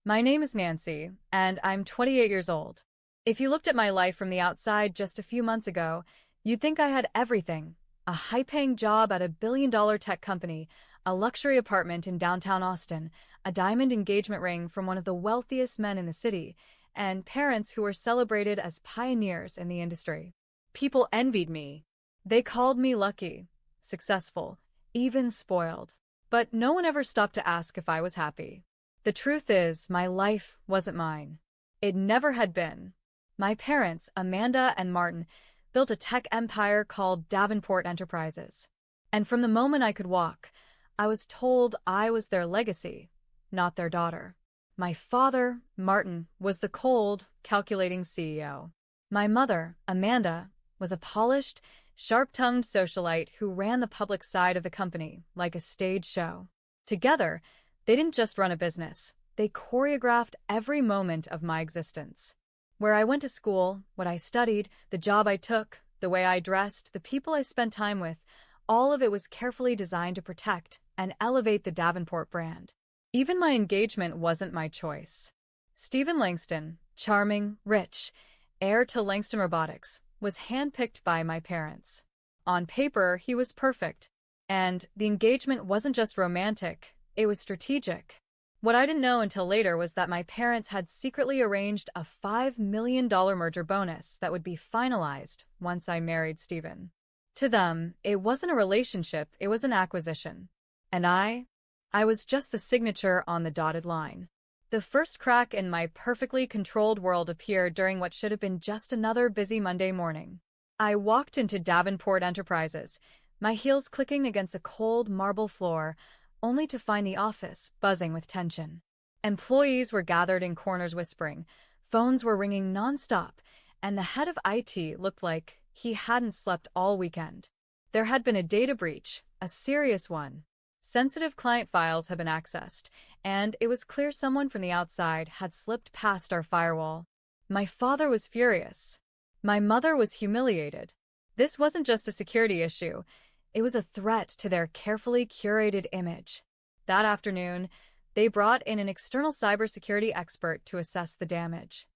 My name is Nancy, and I'm 28 years old. If you looked at my life from the outside just a few months ago, you'd think I had everything. A high-paying job at a billion-dollar tech company, a luxury apartment in downtown Austin, a diamond engagement ring from one of the wealthiest men in the city, and parents who were celebrated as pioneers in the industry. People envied me. They called me lucky, successful, even spoiled. But no one ever stopped to ask if I was happy. The truth is, my life wasn't mine. It never had been. My parents, Amanda and Martin, built a tech empire called Davenport Enterprises. And from the moment I could walk, I was told I was their legacy, not their daughter. My father, Martin, was the cold, calculating CEO. My mother, Amanda, was a polished, sharp-tongued socialite who ran the public side of the company like a stage show. Together, they didn't just run a business. They choreographed every moment of my existence. Where I went to school, what I studied, the job I took, the way I dressed, the people I spent time with, all of it was carefully designed to protect and elevate the Davenport brand. Even my engagement wasn't my choice. Stephen Langston, charming, rich, heir to Langston Robotics, was handpicked by my parents. On paper, he was perfect. And the engagement wasn't just romantic, it was strategic. What I didn't know until later was that my parents had secretly arranged a $5 million merger bonus that would be finalized once I married Stephen. To them, it wasn't a relationship, it was an acquisition. And I was just the signature on the dotted line. The first crack in my perfectly controlled world appeared during what should have been just another busy Monday morning. I walked into Davenport Enterprises, my heels clicking against the cold marble floor, only to find the office buzzing with tension. Employees were gathered in corners whispering, phones were ringing nonstop, and the head of IT looked like he hadn't slept all weekend. There had been a data breach, a serious one. Sensitive client files had been accessed, and it was clear someone from the outside had slipped past our firewall. My father was furious. My mother was humiliated. This wasn't just a security issue. It was a threat to their carefully curated image. That afternoon, they brought in an external cybersecurity expert to assess the damage.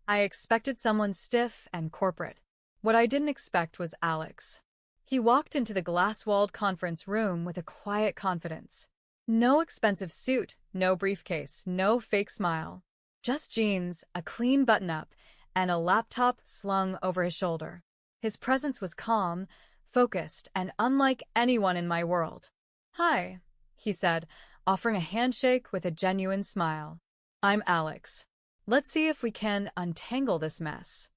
I expected someone stiff and corporate. What I didn't expect was Alex. He walked into the glass-walled conference room with a quiet confidence. No expensive suit, no briefcase, no fake smile. Just jeans, a clean button-up, and a laptop slung over his shoulder. His presence was calm, focused, and unlike anyone in my world. "Hi," he said, offering a handshake with a genuine smile. "I'm Alex. Let's see if we can untangle this mess."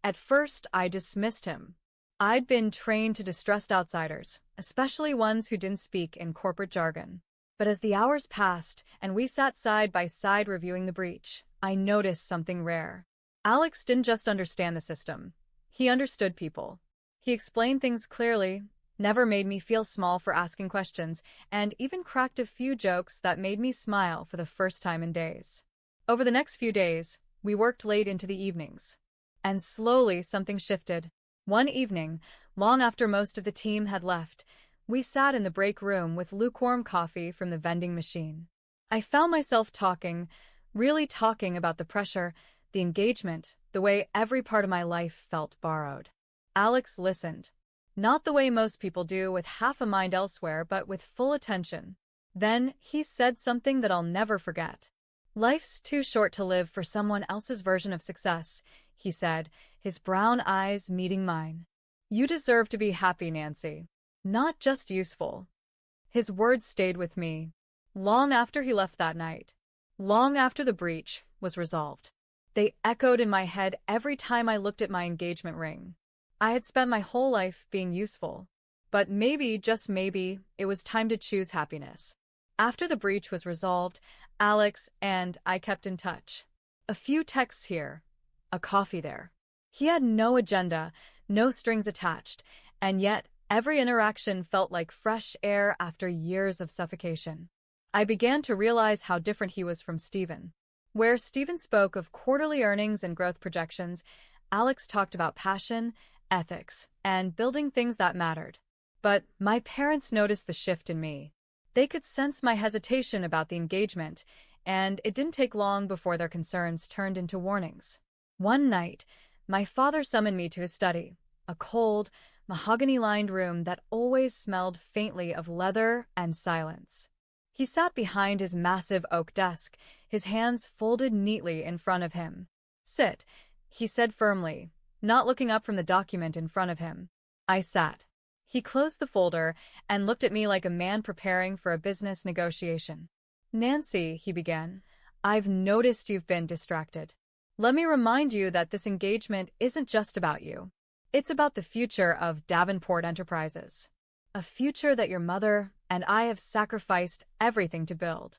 At first, I dismissed him. I'd been trained to distrust outsiders, especially ones who didn't speak in corporate jargon. But as the hours passed and we sat side by side reviewing the breach, I noticed something rare. Alex didn't just understand the system. He understood people. He explained things clearly, never made me feel small for asking questions, and even cracked a few jokes that made me smile for the first time in days. Over the next few days, we worked late into the evenings. And slowly something shifted. One evening, long after most of the team had left, we sat in the break room with lukewarm coffee from the vending machine. I found myself talking, really talking about the pressure, the engagement, the way every part of my life felt borrowed. Alex listened. Not the way most people do, with half a mind elsewhere, but with full attention. Then he said something that I'll never forget. "Life's too short to live for someone else's version of success," he said, his brown eyes meeting mine. "You deserve to be happy, Nancy. Not just useful." His words stayed with me. Long after he left that night. Long after the breach was resolved. They echoed in my head every time I looked at my engagement ring. I had spent my whole life being useful. But maybe, just maybe, it was time to choose happiness. After the breach was resolved, Alex and I kept in touch. A few texts here, a coffee there. He had no agenda, no strings attached, and yet every interaction felt like fresh air after years of suffocation. I began to realize how different he was from Stephen. Where Stephen spoke of quarterly earnings and growth projections, Alex talked about passion, ethics, and building things that mattered. But my parents noticed the shift in me. They could sense my hesitation about the engagement, and it didn't take long before their concerns turned into warnings. One night, my father summoned me to his study, a cold, mahogany-lined room that always smelled faintly of leather and silence. He sat behind his massive oak desk, his hands folded neatly in front of him. "Sit," he said firmly, not looking up from the document in front of him. I sat. He closed the folder and looked at me like a man preparing for a business negotiation. "Nancy," he began, "I've noticed you've been distracted. Let me remind you that this engagement isn't just about you. It's about the future of Davenport Enterprises. A future that your mother and I have sacrificed everything to build."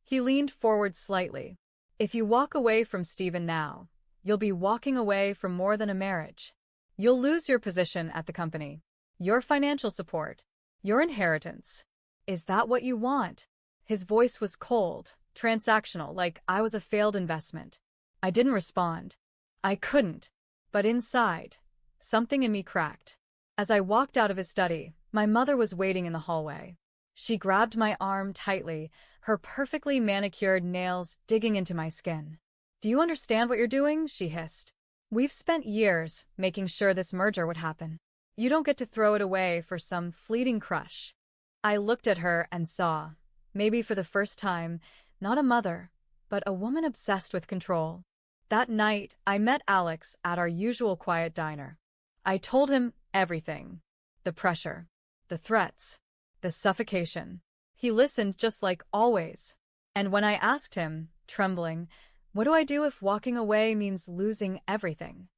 He leaned forward slightly. "If you walk away from Stephen now, you'll be walking away from more than a marriage. You'll lose your position at the company, your financial support, your inheritance. Is that what you want?" His voice was cold, transactional, like I was a failed investment. I didn't respond. I couldn't. But inside, something in me cracked. As I walked out of his study, my mother was waiting in the hallway. She grabbed my arm tightly, her perfectly manicured nails digging into my skin. "Do you understand what you're doing?" she hissed. "We've spent years making sure this merger would happen. You don't get to throw it away for some fleeting crush." I looked at her and saw, maybe for the first time, not a mother, but a woman obsessed with control. That night, I met Alex at our usual quiet diner. I told him everything. The pressure, the threats, the suffocation. He listened just like always. And when I asked him, trembling, "What do I do if walking away means losing everything?"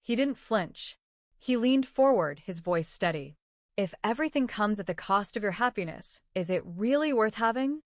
He didn't flinch. He leaned forward, his voice steady. "If everything comes at the cost of your happiness, is it really worth having?"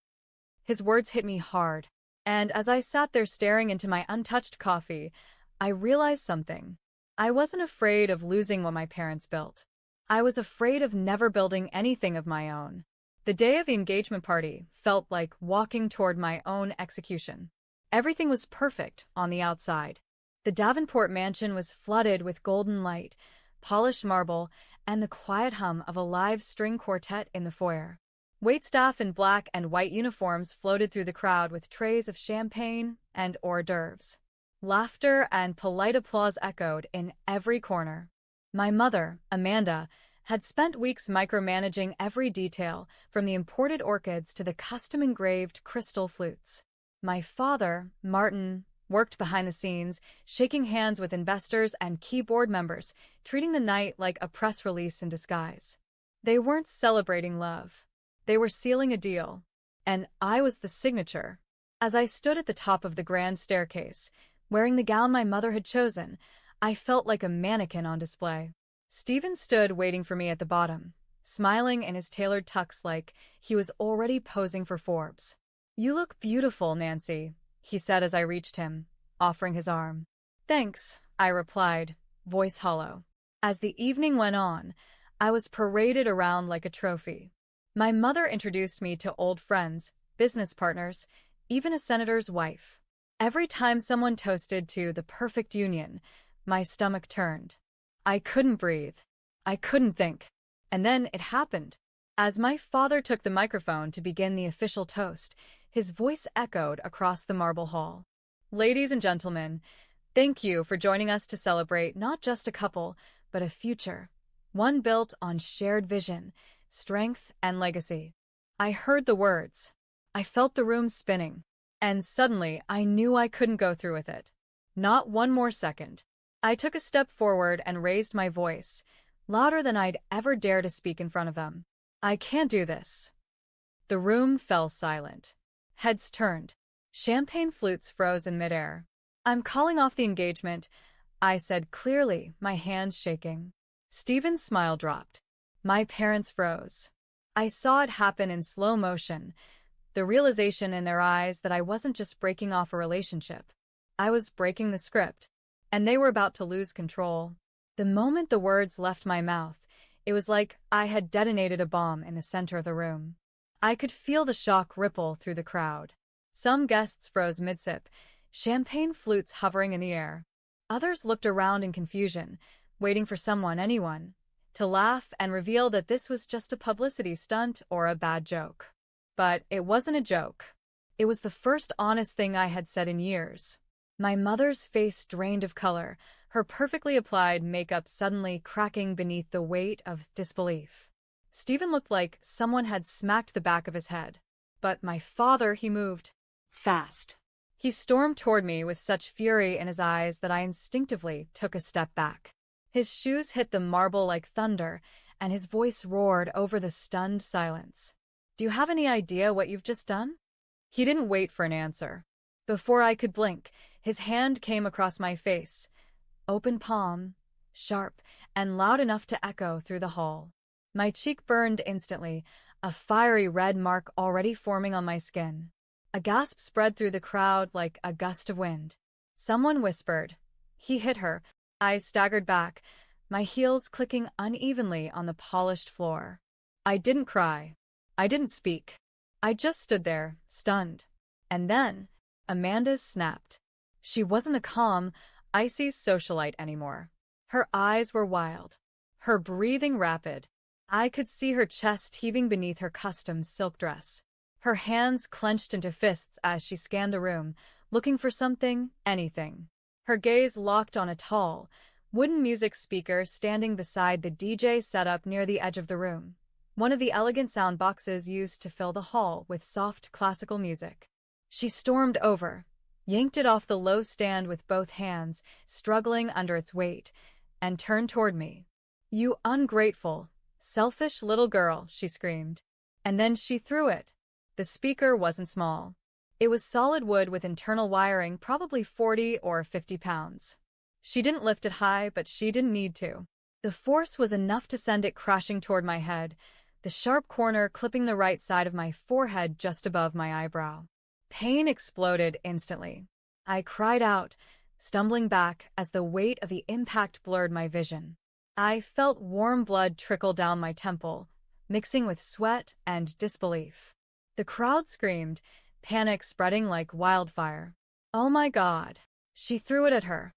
His words hit me hard. And as I sat there staring into my untouched coffee, I realized something. I wasn't afraid of losing what my parents built. I was afraid of never building anything of my own. The day of the engagement party felt like walking toward my own execution. Everything was perfect on the outside. The Davenport mansion was flooded with golden light, polished marble, and the quiet hum of a live string quartet in the foyer. Waitstaff in black and white uniforms floated through the crowd with trays of champagne and hors d'oeuvres. Laughter and polite applause echoed in every corner. My mother, Amanda, had spent weeks micromanaging every detail, from the imported orchids to the custom-engraved crystal flutes. My father, Martin, worked behind the scenes, shaking hands with investors and key board members, treating the night like a press release in disguise. They weren't celebrating love. They were sealing a deal. And I was the signature. As I stood at the top of the grand staircase, wearing the gown my mother had chosen, I felt like a mannequin on display. Stephen stood waiting for me at the bottom, smiling in his tailored tux like he was already posing for Forbes. "You look beautiful, Nancy," he said as I reached him, offering his arm. "Thanks," I replied, voice hollow. As the evening went on, I was paraded around like a trophy. My mother introduced me to old friends, business partners, even a senator's wife. Every time someone toasted to the perfect union, my stomach turned. I couldn't breathe. I couldn't think. And then it happened. As my father took the microphone to begin the official toast, his voice echoed across the marble hall. "Ladies and gentlemen, thank you for joining us to celebrate not just a couple, but a future. One built on shared vision, strength, and legacy." I heard the words. I felt the room spinning. And suddenly, I knew I couldn't go through with it. Not one more second. I took a step forward and raised my voice, louder than I'd ever dare to speak in front of them. "I can't do this." The room fell silent. Heads turned. Champagne flutes froze in midair. "I'm calling off the engagement," I said clearly, my hands shaking. Stephen's smile dropped. My parents froze. I saw it happen in slow motion, the realization in their eyes that I wasn't just breaking off a relationship. I was breaking the script, and they were about to lose control. The moment the words left my mouth, it was like I had detonated a bomb in the center of the room. I could feel the shock ripple through the crowd. Some guests froze mid-sip, champagne flutes hovering in the air. Others looked around in confusion, waiting for someone, anyone, to laugh and reveal that this was just a publicity stunt or a bad joke. But it wasn't a joke. It was the first honest thing I had said in years. My mother's face drained of color, her perfectly applied makeup suddenly cracking beneath the weight of disbelief. Stephen looked like someone had smacked the back of his head. But my father, he moved fast. He stormed toward me with such fury in his eyes that I instinctively took a step back. His shoes hit the marble like thunder, and his voice roared over the stunned silence. "Do you have any idea what you've just done?" He didn't wait for an answer. Before I could blink, his hand came across my face, open palm, sharp, and loud enough to echo through the hall. My cheek burned instantly, a fiery red mark already forming on my skin. A gasp spread through the crowd like a gust of wind. Someone whispered, "He hit her." I staggered back, my heels clicking unevenly on the polished floor. I didn't cry. I didn't speak. I just stood there, stunned. And then, Amanda snapped. She wasn't the calm, icy socialite anymore. Her eyes were wild, her breathing rapid. I could see her chest heaving beneath her custom silk dress. Her hands clenched into fists as she scanned the room, looking for something, anything. Her gaze locked on a tall, wooden music speaker standing beside the DJ setup near the edge of the room. One of the elegant sound boxes used to fill the hall with soft classical music. She stormed over, yanked it off the low stand with both hands, struggling under its weight, and turned toward me. "You ungrateful, selfish little girl," she screamed. And then she threw it. The speaker wasn't small. It was solid wood with internal wiring, probably 40 or 50 pounds. She didn't lift it high, but she didn't need to. The force was enough to send it crashing toward my head, the sharp corner clipping the right side of my forehead just above my eyebrow. Pain exploded instantly. I cried out, stumbling back as the weight of the impact blurred my vision. I felt warm blood trickle down my temple, mixing with sweat and disbelief. The crowd screamed, panic spreading like wildfire. "Oh my God!" She threw it at her.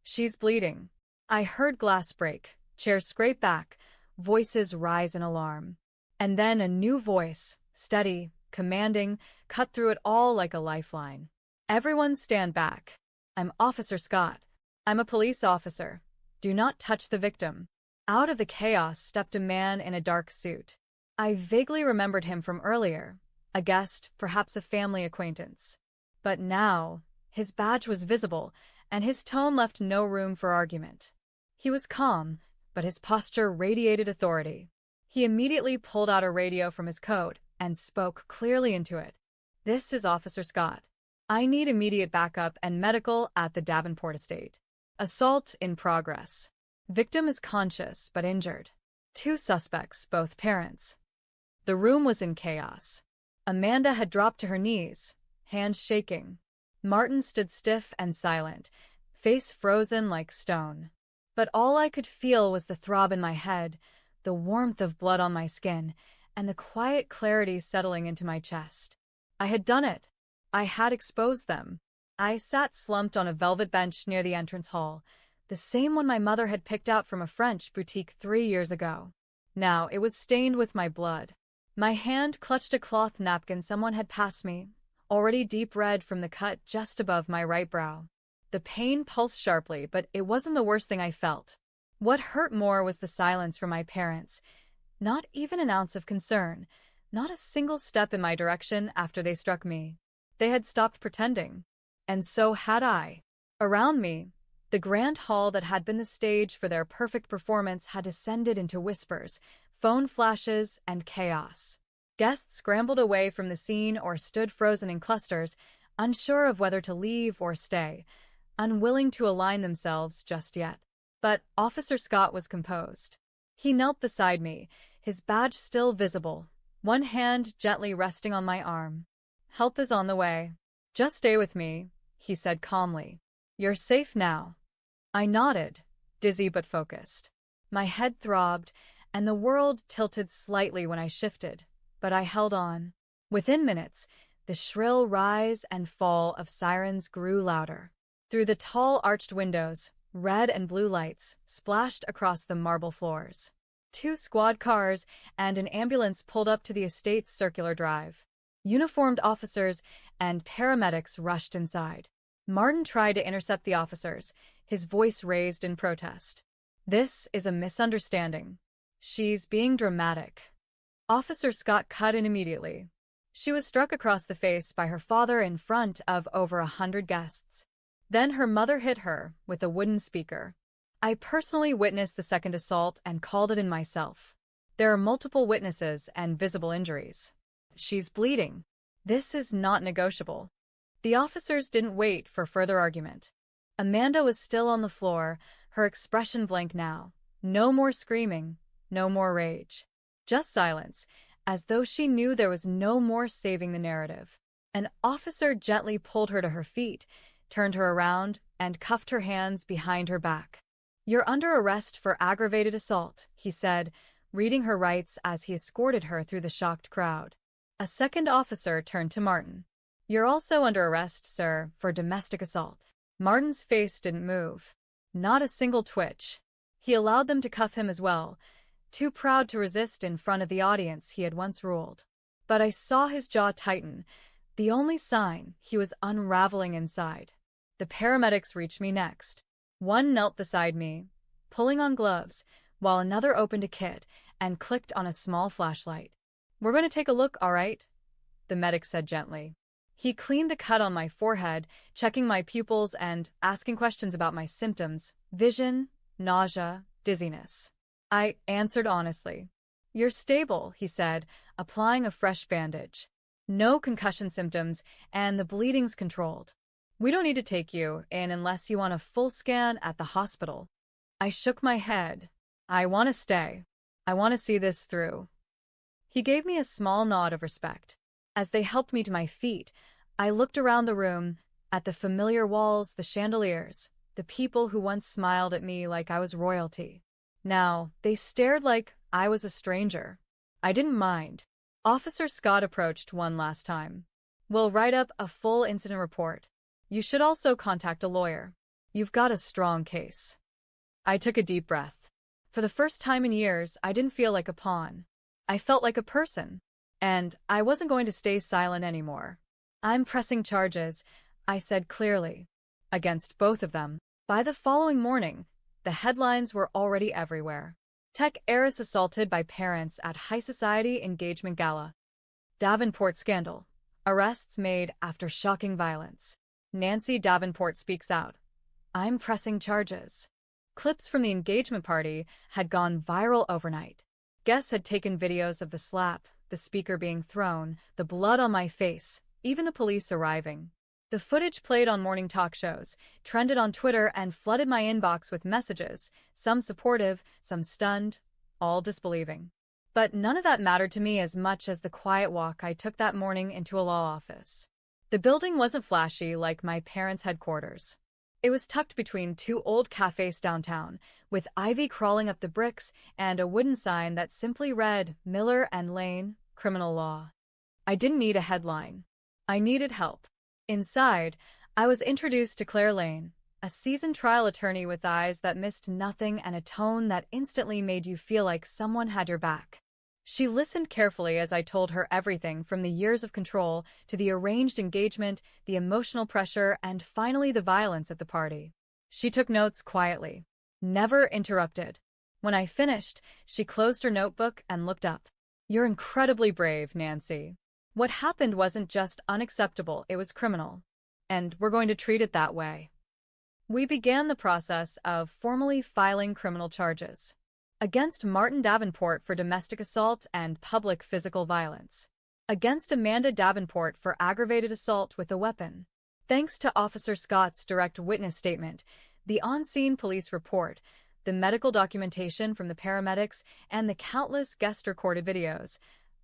"She's bleeding." I heard glass break, chairs scrape back, voices rise in alarm. And then a new voice, steady, commanding, cut through it all like a lifeline. "Everyone stand back. I'm Officer Scott. I'm a police officer. Do not touch the victim." Out of the chaos stepped a man in a dark suit. I vaguely remembered him from earlier, a guest, perhaps a family acquaintance. But now, his badge was visible, and his tone left no room for argument. He was calm, but his posture radiated authority. He immediately pulled out a radio from his coat and spoke clearly into it. "This is Officer Scott. I need immediate backup and medical at the Davenport estate. Assault in progress. Victim is conscious but injured. 2 suspects, both parents." The room was in chaos. Amanda had dropped to her knees, hands shaking. Martin stood stiff and silent, face frozen like stone. But all I could feel was the throb in my head, the warmth of blood on my skin, and the quiet clarity settling into my chest. I had done it. I had exposed them. I sat slumped on a velvet bench near the entrance hall, the same one my mother had picked out from a French boutique 3 years ago. Now it was stained with my blood. My hand clutched a cloth napkin someone had passed me, already deep red from the cut just above my right brow. The pain pulsed sharply, but it wasn't the worst thing I felt. What hurt more was the silence from my parents. Not even an ounce of concern, not a single step in my direction after they struck me. They had stopped pretending. And so had I. Around me, the grand hall that had been the stage for their perfect performance had descended into whispers, phone flashes, and chaos. Guests scrambled away from the scene or stood frozen in clusters, unsure of whether to leave or stay, unwilling to align themselves just yet. But Officer Scott was composed. He knelt beside me, his badge still visible, one hand gently resting on my arm. "Help is on the way. Just stay with me," he said calmly. "You're safe now." I nodded, dizzy but focused. My head throbbed, and the world tilted slightly when I shifted, but I held on. Within minutes, the shrill rise and fall of sirens grew louder. Through the tall arched windows, red and blue lights splashed across the marble floors. 2 squad cars and an ambulance pulled up to the estate's circular drive. Uniformed officers and paramedics rushed inside. Martin tried to intercept the officers, his voice raised in protest. "This is a misunderstanding. She's being dramatic." Officer Scott cut in immediately. "She was struck across the face by her father in front of over 100 guests. Then her mother hit her with a wooden speaker. I personally witnessed the second assault and called it in myself. There are multiple witnesses and visible injuries. She's bleeding. This is not negotiable." The officers didn't wait for further argument. Amanda was still on the floor, her expression blank now. No more screaming, no more rage. Just silence, as though she knew there was no more saving the narrative. An officer gently pulled her to her feet, turned her around, and cuffed her hands behind her back. "You're under arrest for aggravated assault," he said, reading her rights as he escorted her through the shocked crowd. A second officer turned to Martin. "You're also under arrest, sir, for domestic assault." Martin's face didn't move. Not a single twitch. He allowed them to cuff him as well, too proud to resist in front of the audience he had once ruled. But I saw his jaw tighten, the only sign he was unraveling inside. The paramedics reached me next. One knelt beside me, pulling on gloves, while another opened a kit and clicked on a small flashlight. "We're going to take a look, all right?" the medic said gently. He cleaned the cut on my forehead, checking my pupils and asking questions about my symptoms: vision, nausea, dizziness. I answered honestly. "You're stable," he said, applying a fresh bandage. "No concussion symptoms, and the bleeding's controlled. We don't need to take you in unless you want a full scan at the hospital." I shook my head. "I want to stay. I want to see this through." He gave me a small nod of respect. As they helped me to my feet, I looked around the room, at the familiar walls, the chandeliers, the people who once smiled at me like I was royalty. Now, they stared like I was a stranger. I didn't mind. Officer Scott approached one last time. "We'll write up a full incident report. You should also contact a lawyer. You've got a strong case." I took a deep breath. For the first time in years, I didn't feel like a pawn. I felt like a person. And I wasn't going to stay silent anymore. "I'm pressing charges," I said clearly, "against both of them." By the following morning, the headlines were already everywhere. Tech heiress assaulted by parents at high society engagement gala. Davenport scandal. Arrests made after shocking violence. Nancy Davenport speaks out. "I'm pressing charges." Clips from the engagement party had gone viral overnight. Guests had taken videos of the slap, the speaker being thrown, the blood on my face, even the police arriving. The footage played on morning talk shows, trended on Twitter, and flooded my inbox with messages, some supportive, some stunned, all disbelieving. But none of that mattered to me as much as the quiet walk I took that morning into a law office. The building wasn't flashy like my parents' headquarters. It was tucked between two old cafes downtown, with ivy crawling up the bricks and a wooden sign that simply read Miller and Lane, Criminal Law. I didn't need a headline. I needed help. Inside, I was introduced to Claire Lane, a seasoned trial attorney with eyes that missed nothing and a tone that instantly made you feel like someone had your back. She listened carefully as I told her everything from the years of control to the arranged engagement, the emotional pressure, and finally the violence at the party. She took notes quietly, never interrupted. When I finished, she closed her notebook and looked up. "You're incredibly brave, Nancy. What happened wasn't just unacceptable, it was criminal. And we're going to treat it that way." We began the process of formally filing criminal charges against Martin Davenport for domestic assault and public physical violence, against Amanda Davenport for aggravated assault with a weapon. Thanks to Officer Scott's direct witness statement, the on-scene police report, the medical documentation from the paramedics, and the countless guest-recorded videos,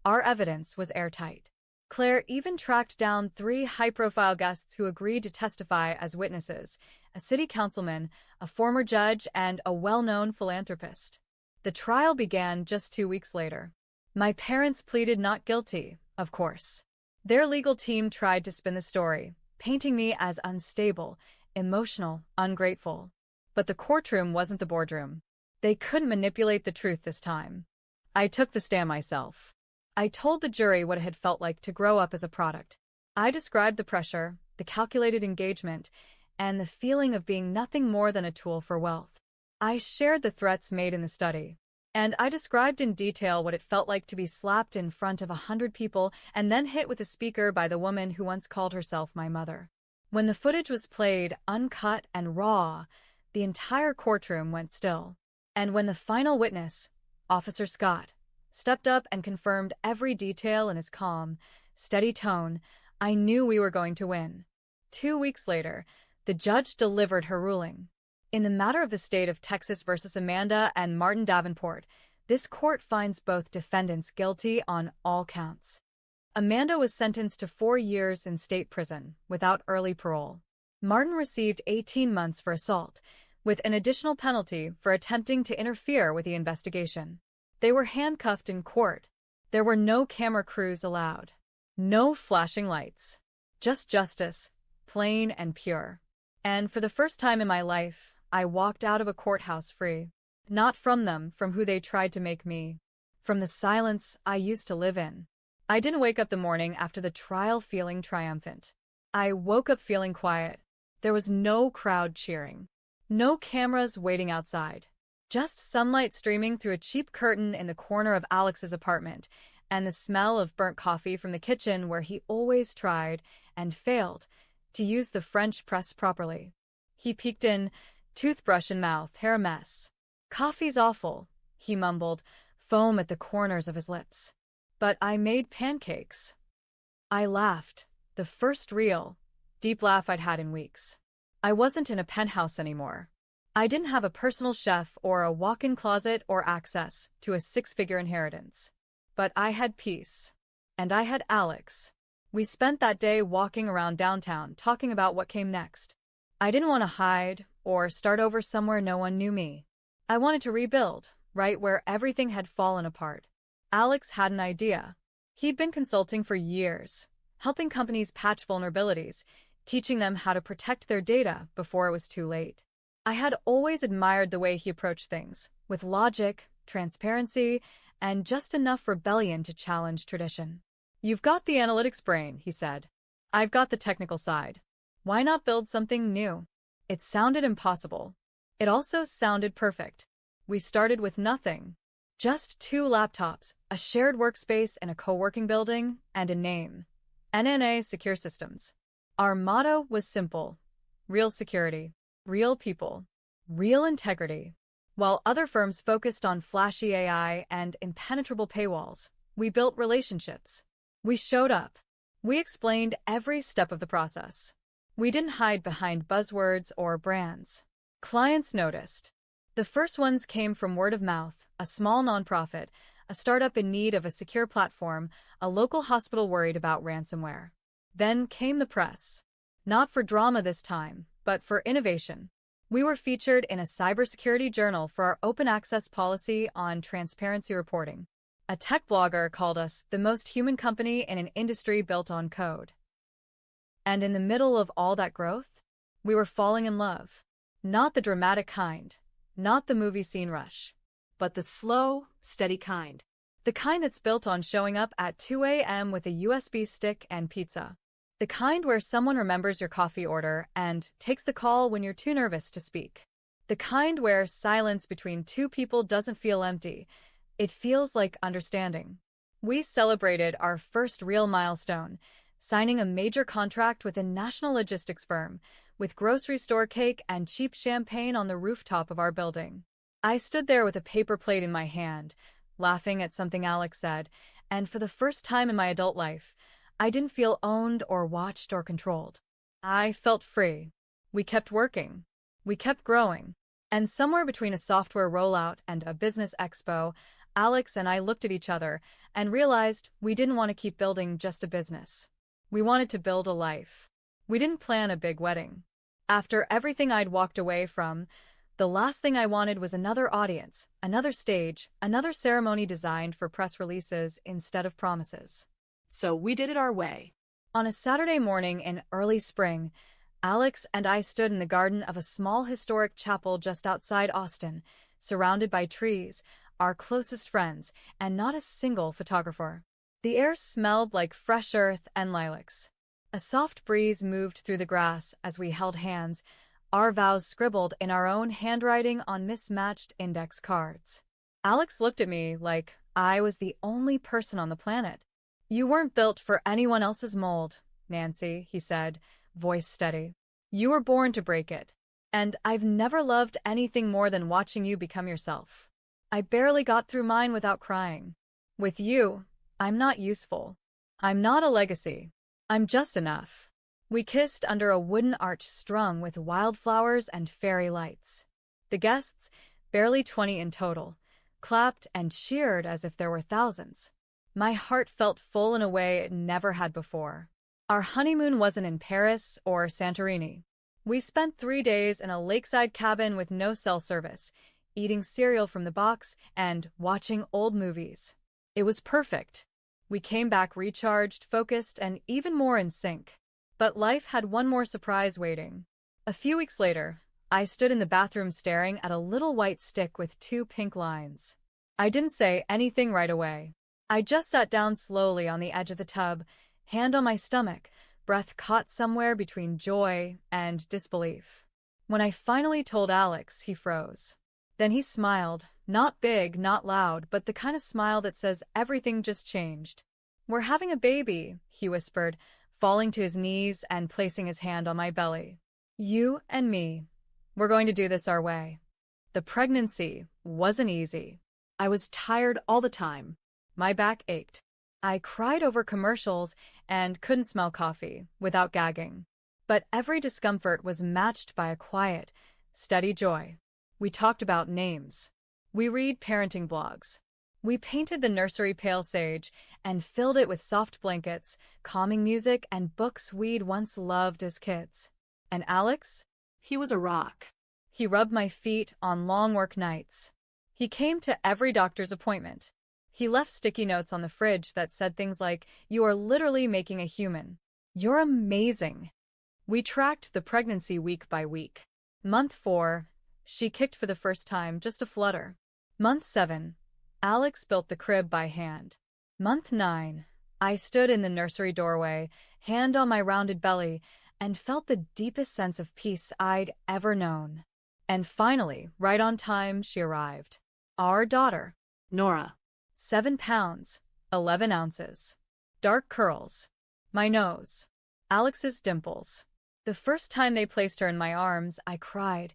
our evidence was airtight. Claire even tracked down 3 high-profile guests who agreed to testify as witnesses: a city councilman, a former judge, and a well-known philanthropist. The trial began just 2 weeks later. My parents pleaded not guilty, of course. Their legal team tried to spin the story, painting me as unstable, emotional, ungrateful. But the courtroom wasn't the boardroom. They couldn't manipulate the truth this time. I took the stand myself. I told the jury what it had felt like to grow up as a product. I described the pressure, the calculated engagement, and the feeling of being nothing more than a tool for wealth. I shared the threats made in the study, and I described in detail what it felt like to be slapped in front of 100 people and then hit with a speaker by the woman who once called herself my mother. When the footage was played, uncut and raw, the entire courtroom went still. And when the final witness, Officer Scott, stepped up and confirmed every detail in his calm, steady tone, I knew we were going to win. 2 weeks later, the judge delivered her ruling. In the matter of the state of Texas versus Amanda and Martin Davenport, this court finds both defendants guilty on all counts. Amanda was sentenced to 4 years in state prison without early parole. Martin received 18 months for assault, with an additional penalty for attempting to interfere with the investigation. They were handcuffed in court. There were no camera crews allowed. No flashing lights. Just justice, plain and pure. And for the first time in my life, I walked out of a courthouse free. Not from them, from who they tried to make me. From the silence I used to live in. I didn't wake up the morning after the trial feeling triumphant. I woke up feeling quiet. There was no crowd cheering. No cameras waiting outside. Just sunlight streaming through a cheap curtain in the corner of Alex's apartment, and the smell of burnt coffee from the kitchen where he always tried, and failed, to use the French press properly. He peeked in, toothbrush in mouth, hair a mess. "Coffee's awful," he mumbled, foam at the corners of his lips. But I made pancakes. I laughed, the first real, deep laugh I'd had in weeks. I wasn't in a penthouse anymore. I didn't have a personal chef or a walk-in closet or access to a 6-figure inheritance. But I had peace. And I had Alex. We spent that day walking around downtown talking about what came next. I didn't want to hide or start over somewhere no one knew me. I wanted to rebuild, right where everything had fallen apart. Alex had an idea. He'd been consulting for years, helping companies patch vulnerabilities, teaching them how to protect their data before it was too late. I had always admired the way he approached things, with logic, transparency, and just enough rebellion to challenge tradition. "You've got the analytics brain," he said. "I've got the technical side. Why not build something new?" It sounded impossible. It also sounded perfect. We started with nothing. Just 2 laptops, a shared workspace in a co-working building, and a name. NNA Secure Systems. Our motto was simple. Real security. Real people. Real integrity. While other firms focused on flashy AI and impenetrable paywalls, we built relationships. We showed up. We explained every step of the process. We didn't hide behind buzzwords or brands. Clients noticed. The first ones came from word of mouth, a small nonprofit, a startup in need of a secure platform, a local hospital worried about ransomware. Then came the press. Not for drama this time, but for innovation. We were featured in a cybersecurity journal for our open access policy on transparency reporting. A tech blogger called us the most human company in an industry built on code. And in the middle of all that growth, we were falling in love. Not the dramatic kind, not the movie scene rush, but the slow, steady kind. The kind that's built on showing up at 2 a.m. with a USB stick and pizza. The kind where someone remembers your coffee order and takes the call when you're too nervous to speak. The kind where silence between 2 people doesn't feel empty. It feels like understanding. We celebrated our first real milestone, signing a major contract with a national logistics firm, with grocery store cake and cheap champagne on the rooftop of our building. I stood there with a paper plate in my hand, laughing at something Alex said, and for the first time in my adult life, I didn't feel owned or watched or controlled. I felt free. We kept working. We kept growing. And somewhere between a software rollout and a business expo, Alex and I looked at each other and realized we didn't want to keep building just a business. We wanted to build a life. We didn't plan a big wedding. After everything I'd walked away from, the last thing I wanted was another audience, another stage, another ceremony designed for press releases instead of promises. So we did it our way. On a Saturday morning in early spring, Alex and I stood in the garden of a small historic chapel just outside Austin, surrounded by trees, our closest friends, and not a single photographer. The air smelled like fresh earth and lilacs. A soft breeze moved through the grass as we held hands, our vows scribbled in our own handwriting on mismatched index cards. Alex looked at me like I was the only person on the planet. "You weren't built for anyone else's mold, Nancy," he said, voice steady. "You were born to break it. And I've never loved anything more than watching you become yourself. I barely got through mine without crying. With you, I'm not useful. I'm not a legacy. I'm just enough." We kissed under a wooden arch strung with wildflowers and fairy lights. The guests, barely 20 in total, clapped and cheered as if there were thousands. My heart felt full in a way it never had before. Our honeymoon wasn't in Paris or Santorini. We spent 3 days in a lakeside cabin with no cell service, eating cereal from the box and watching old movies. It was perfect. We came back recharged, focused, and even more in sync. But life had one more surprise waiting. A few weeks later, I stood in the bathroom staring at a little white stick with 2 pink lines. I didn't say anything right away. I just sat down slowly on the edge of the tub, hand on my stomach, breath caught somewhere between joy and disbelief. When I finally told Alex, he froze. Then he smiled, not big, not loud, but the kind of smile that says everything just changed. "We're having a baby," he whispered, falling to his knees and placing his hand on my belly. "You and me. We're going to do this our way." The pregnancy wasn't easy. I was tired all the time. My back ached. I cried over commercials and couldn't smell coffee without gagging. But every discomfort was matched by a quiet, steady joy. We talked about names. We read parenting blogs. We painted the nursery pale sage and filled it with soft blankets, calming music, and books we'd once loved as kids. And Alex? He was a rock. He rubbed my feet on long work nights. He came to every doctor's appointment. He left sticky notes on the fridge that said things like, "You are literally making a human. You're amazing." We tracked the pregnancy week by week. Month 4, she kicked for the first time, just a flutter. Month 7, Alex built the crib by hand. Month 9, I stood in the nursery doorway, hand on my rounded belly, and felt the deepest sense of peace I'd ever known. And finally, right on time, she arrived. Our daughter. Nora. 7 pounds, 11 ounces. Dark curls. My nose. Alex's dimples. The first time they placed her in my arms, I cried,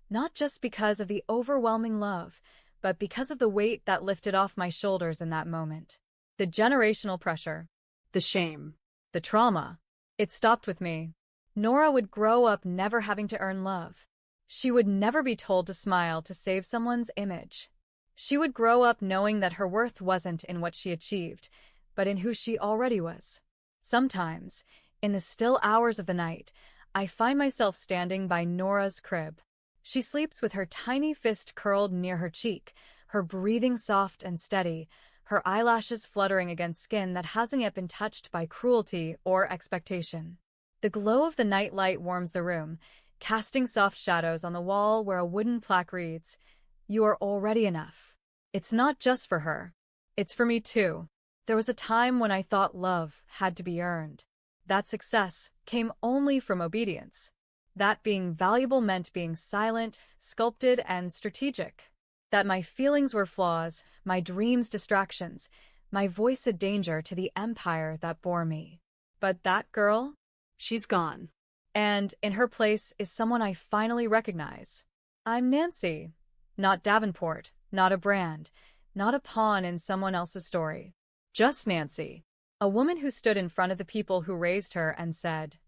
not just because of the overwhelming love, but because of the weight that lifted off my shoulders in that moment. The generational pressure. The shame. The trauma. It stopped with me. Nora would grow up never having to earn love. She would never be told to smile to save someone's image. She would grow up knowing that her worth wasn't in what she achieved, but in who she already was. Sometimes, in the still hours of the night, I find myself standing by Nora's crib. She sleeps with her tiny fist curled near her cheek, her breathing soft and steady, her eyelashes fluttering against skin that hasn't yet been touched by cruelty or expectation. The glow of the night light warms the room, casting soft shadows on the wall where a wooden plaque reads, "You are already enough." It's not just for her. It's for me too. There was a time when I thought love had to be earned. That success came only from obedience. That being valuable meant being silent, sculpted, and strategic. That my feelings were flaws, my dreams distractions, my voice a danger to the empire that bore me. But that girl? She's gone. And in her place is someone I finally recognize. I'm Nancy. Not Davenport, not a brand, not a pawn in someone else's story. Just Nancy. A woman who stood in front of the people who raised her and said,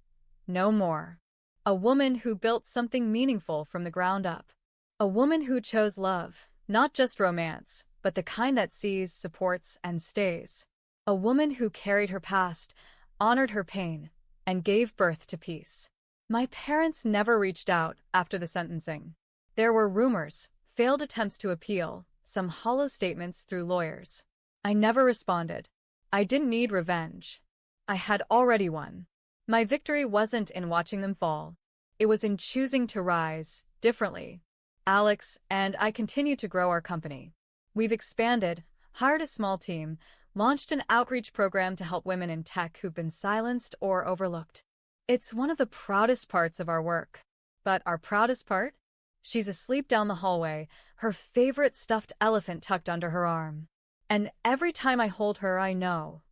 "No more." A woman who built something meaningful from the ground up. A woman who chose love, not just romance, but the kind that sees, supports, and stays. A woman who carried her past, honored her pain, and gave birth to peace. My parents never reached out after the sentencing. There were rumors, failed attempts to appeal, some hollow statements through lawyers. I never responded. I didn't need revenge. I had already won. My victory wasn't in watching them fall. It was in choosing to rise differently. Alex and I continue to grow our company. We've expanded, hired a small team, launched an outreach program to help women in tech who've been silenced or overlooked. It's one of the proudest parts of our work. But our proudest part? She's asleep down the hallway, her favorite stuffed elephant tucked under her arm. And every time I hold her, I know.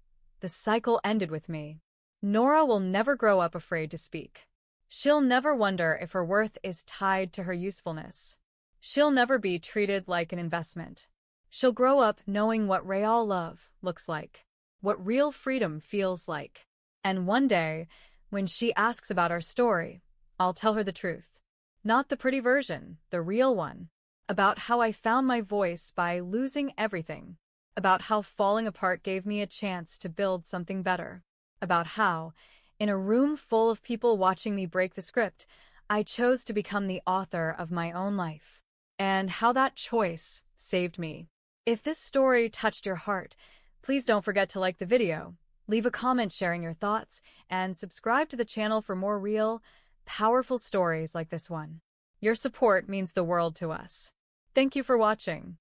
The cycle ended with me. Nora will never grow up afraid to speak. She'll never wonder if her worth is tied to her usefulness. She'll never be treated like an investment. She'll grow up knowing what real love looks like, what real freedom feels like. And one day, when she asks about our story, I'll tell her the truth. Not the pretty version, the real one. About how I found my voice by losing everything. About how falling apart gave me a chance to build something better. About how, in a room full of people watching me break the script, I chose to become the author of my own life. And how that choice saved me. If this story touched your heart, please don't forget to like the video, leave a comment sharing your thoughts, and subscribe to the channel for more real, powerful stories like this one. Your support means the world to us. Thank you for watching.